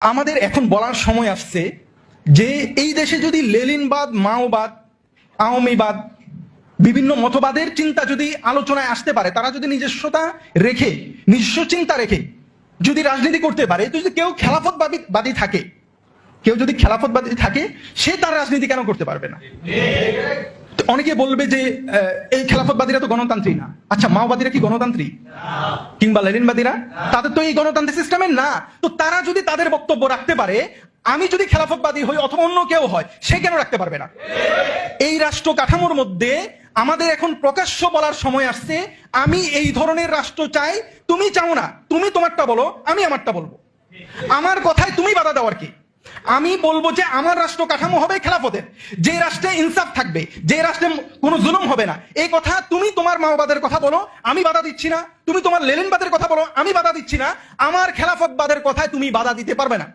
আমাদের এখন বলার সময় আসছে যে এই দেশে যদি লেনিনবাদ, মাওবাদ, আওয়ামীবাদ, বিভিন্ন মতবাদের চিন্তা যদি আলোচনায় আসতে পারে, তারা যদি নিজস্বতা রেখে, নিজস্ব চিন্তা রেখে যদি রাজনীতি করতে পারে, তো যদি কেউ খেলাফতবাদী থাকে, কেউ যদি খেলাফতবাদী থাকে, সে তার রাজনীতি কেন করতে পারবে না? অনেকে বলবে যে এই খেলাফতবাদীরা তো গণতান্ত্রিক না। আচ্ছা, মাওবাদীরা কি গণতান্ত্রিক? কিংবা লেনিনবাদীরা? তাদের তো এই গণতান্ত্রিক সিস্টেমের না। তো তারা যদি তাদের বক্তব্য রাখতে পারে, আমি যদি খেলাফতবাদী হই অথবা অন্য কেউ হয়, সে কেন রাখতে পারবে না? এই রাষ্ট্র কাঠামোর মধ্যে আমাদের এখন প্রকাশ্য বলার সময় আসছে, আমি এই ধরনের রাষ্ট্র চাই। তুমি চাও না, তুমি তোমারটা বলো, আমি আমারটা বলবো। আমার কথায় তুমি বাধা দেওয়ার কি? আমি বলবো যে আমার রাষ্ট্র কাঠামো হবে খেলাফতের, যে রাষ্ট্রে ইনসাফ থাকবে, যে রাষ্ট্রে কোনো জুলুম হবে না। এই কথা তুমি তোমার মাওবাদের কথা বলো, আমি বাধা দিচ্ছি না। তুমি তোমার লেনিনবাদের কথা বলো, আমি বাধা দিচ্ছি না। আমার খেলাফতবাদের কথায় তুমি বাধা দিতে পারবে না।